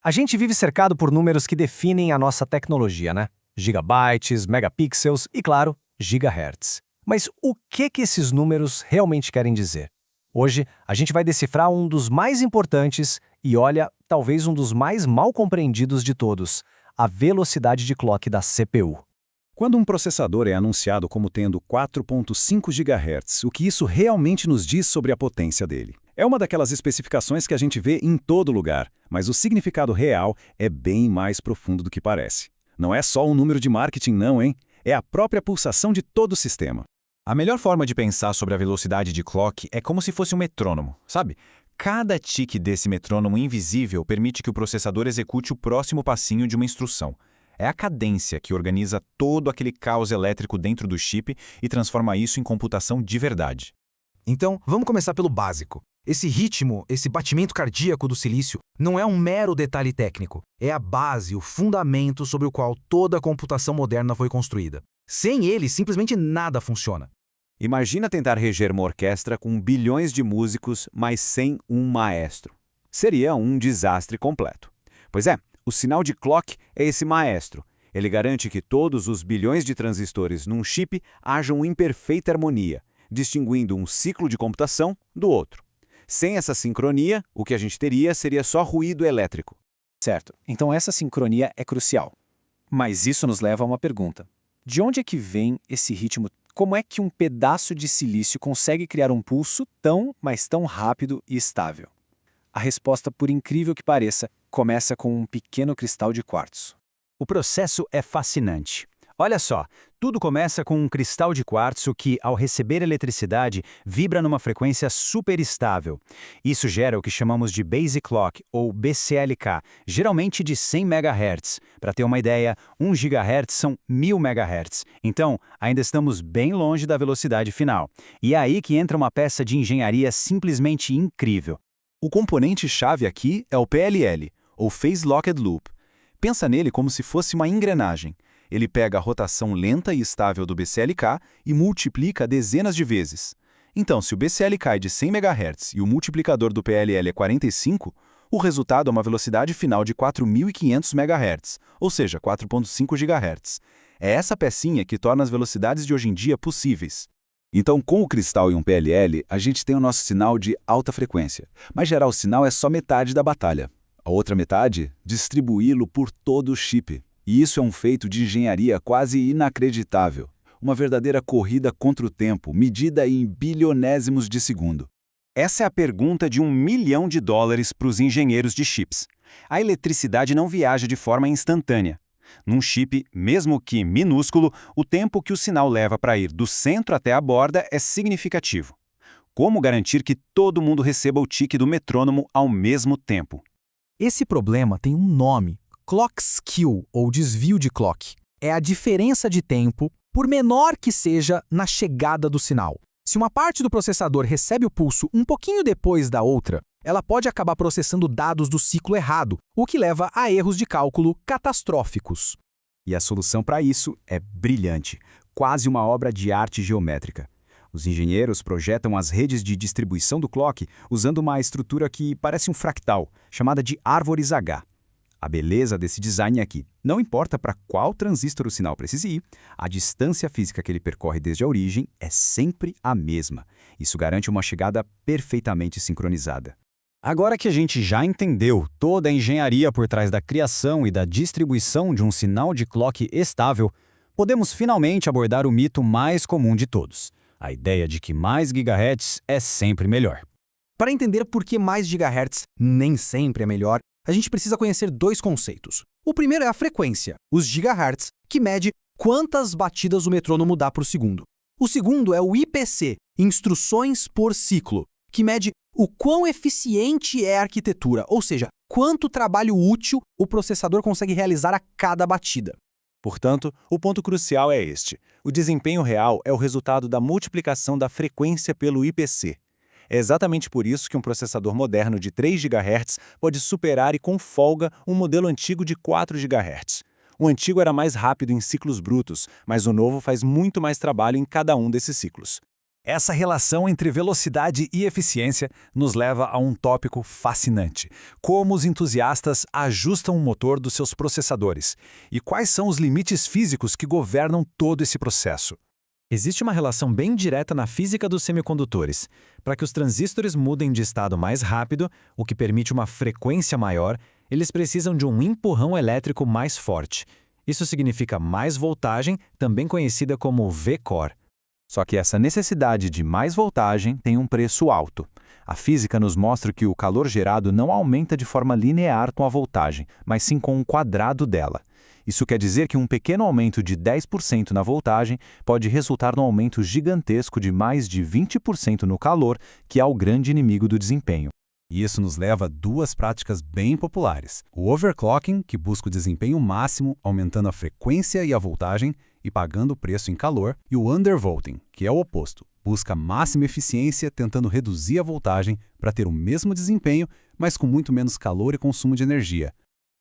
A gente vive cercado por números que definem a nossa tecnologia, né? Gigabytes, megapixels e, claro, gigahertz. Mas o que esses números realmente querem dizer? Hoje, a gente vai decifrar um dos mais importantes e, olha, talvez um dos mais mal compreendidos de todos, a velocidade de clock da CPU. Quando um processador é anunciado como tendo 4.5 GHz, o que isso realmente nos diz sobre a potência dele? É uma daquelas especificações que a gente vê em todo lugar, mas o significado real é bem mais profundo do que parece. Não é só um número de marketing não, hein? É a própria pulsação de todo o sistema. A melhor forma de pensar sobre a velocidade de clock é como se fosse um metrônomo, sabe? Cada tique desse metrônomo invisível permite que o processador execute o próximo passinho de uma instrução. É a cadência que organiza todo aquele caos elétrico dentro do chip e transforma isso em computação de verdade. Então, vamos começar pelo básico. Esse ritmo, esse batimento cardíaco do silício, não é um mero detalhe técnico. É a base, o fundamento sobre o qual toda a computação moderna foi construída. Sem ele, simplesmente nada funciona. Imagina tentar reger uma orquestra com bilhões de músicos, mas sem um maestro. Seria um desastre completo. Pois é, o sinal de clock é esse maestro. Ele garante que todos os bilhões de transistores num chip hajam em perfeita harmonia, distinguindo um ciclo de computação do outro. Sem essa sincronia, o que a gente teria seria só ruído elétrico. Certo, então essa sincronia é crucial. Mas isso nos leva a uma pergunta. De onde é que vem esse ritmo? Como é que um pedaço de silício consegue criar um pulso mas tão rápido e estável? A resposta, por incrível que pareça, começa com um pequeno cristal de quartzo. O processo é fascinante. Olha só, tudo começa com um cristal de quartzo que, ao receber eletricidade, vibra numa frequência super estável. Isso gera o que chamamos de Basic Clock, ou BCLK, geralmente de 100 MHz. Para ter uma ideia, 1 GHz são 1000 MHz. Então, ainda estamos bem longe da velocidade final. E é aí que entra uma peça de engenharia simplesmente incrível. O componente-chave aqui é o PLL, ou Phase Locked Loop. Pensa nele como se fosse uma engrenagem. Ele pega a rotação lenta e estável do BCLK e multiplica dezenas de vezes. Então, se o BCLK é de 100 MHz e o multiplicador do PLL é 45, o resultado é uma velocidade final de 4.500 MHz, ou seja, 4.5 GHz. É essa pecinha que torna as velocidades de hoje em dia possíveis. Então, com o cristal e um PLL, a gente tem o nosso sinal de alta frequência. Mas gerar o sinal é só metade da batalha. A outra metade, distribuí-lo por todo o chip. E isso é um feito de engenharia quase inacreditável. Uma verdadeira corrida contra o tempo, medida em bilionésimos de segundo. Essa é a pergunta de $1 milhão para os engenheiros de chips. A eletricidade não viaja de forma instantânea. Num chip, mesmo que minúsculo, o tempo que o sinal leva para ir do centro até a borda é significativo. Como garantir que todo mundo receba o tique do metrônomo ao mesmo tempo? Esse problema tem um nome: clock skew, ou desvio de clock. É a diferença de tempo, por menor que seja, na chegada do sinal. Se uma parte do processador recebe o pulso um pouquinho depois da outra, ela pode acabar processando dados do ciclo errado, o que leva a erros de cálculo catastróficos. E a solução para isso é brilhante, quase uma obra de arte geométrica. Os engenheiros projetam as redes de distribuição do clock usando uma estrutura que parece um fractal, chamada de árvores H. A beleza desse design é que, não importa para qual transistor o sinal precise ir, a distância física que ele percorre desde a origem é sempre a mesma. Isso garante uma chegada perfeitamente sincronizada. Agora que a gente já entendeu toda a engenharia por trás da criação e da distribuição de um sinal de clock estável, podemos finalmente abordar o mito mais comum de todos: a ideia de que mais gigahertz é sempre melhor. Para entender por que mais gigahertz nem sempre é melhor, a gente precisa conhecer dois conceitos. O primeiro é a frequência, os gigahertz, que mede quantas batidas o metrônomo dá por segundo. O segundo é o IPC, instruções por ciclo, que mede o quão eficiente é a arquitetura, ou seja, quanto trabalho útil o processador consegue realizar a cada batida. Portanto, o ponto crucial é este. O desempenho real é o resultado da multiplicação da frequência pelo IPC. É exatamente por isso que um processador moderno de 3 GHz pode superar e com folga um modelo antigo de 4 GHz. O antigo era mais rápido em ciclos brutos, mas o novo faz muito mais trabalho em cada um desses ciclos. Essa relação entre velocidade e eficiência nos leva a um tópico fascinante: como os entusiastas ajustam o motor dos seus processadores e quais são os limites físicos que governam todo esse processo. Existe uma relação bem direta na física dos semicondutores. Para que os transistores mudem de estado mais rápido, o que permite uma frequência maior, eles precisam de um empurrão elétrico mais forte. Isso significa mais voltagem, também conhecida como V-core. Só que essa necessidade de mais voltagem tem um preço alto. A física nos mostra que o calor gerado não aumenta de forma linear com a voltagem, mas sim com o quadrado dela. Isso quer dizer que um pequeno aumento de 10% na voltagem pode resultar num aumento gigantesco de mais de 20% no calor, que é o grande inimigo do desempenho. E isso nos leva a duas práticas bem populares. O overclocking, que busca o desempenho máximo, aumentando a frequência e a voltagem e pagando o preço em calor, e o undervolting, que é o oposto. Busca máxima eficiência, tentando reduzir a voltagem para ter o mesmo desempenho, mas com muito menos calor e consumo de energia.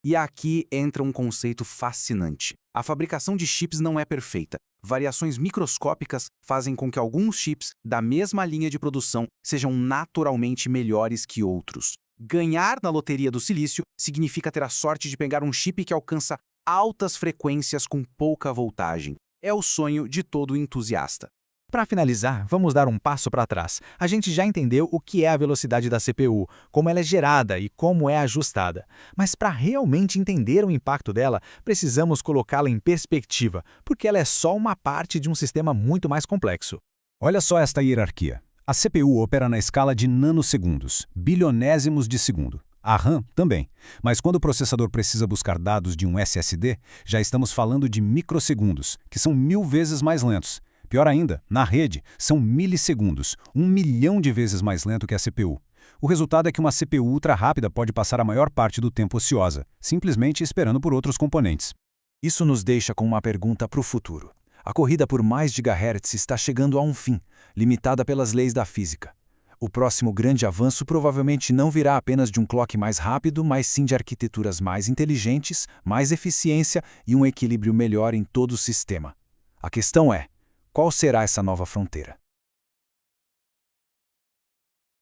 E aqui entra um conceito fascinante. A fabricação de chips não é perfeita. Variações microscópicas fazem com que alguns chips da mesma linha de produção sejam naturalmente melhores que outros. Ganhar na loteria do silício significa ter a sorte de pegar um chip que alcança altas frequências com pouca voltagem. É o sonho de todo entusiasta. Para finalizar, vamos dar um passo para trás. A gente já entendeu o que é a velocidade da CPU, como ela é gerada e como é ajustada. Mas para realmente entender o impacto dela, precisamos colocá-la em perspectiva, porque ela é só uma parte de um sistema muito mais complexo. Olha só esta hierarquia. A CPU opera na escala de nanosegundos, bilionésimos de segundo. A RAM também, mas quando o processador precisa buscar dados de um SSD, já estamos falando de microsegundos, que são 1000 vezes mais lentos. Pior ainda, na rede, são milissegundos, 1 milhão de vezes mais lento que a CPU. O resultado é que uma CPU ultra rápida pode passar a maior parte do tempo ociosa, simplesmente esperando por outros componentes. Isso nos deixa com uma pergunta para o futuro. A corrida por mais gigahertz está chegando a um fim, limitada pelas leis da física. O próximo grande avanço provavelmente não virá apenas de um clock mais rápido, mas sim de arquiteturas mais inteligentes, mais eficiência e um equilíbrio melhor em todo o sistema. A questão é: qual será essa nova fronteira?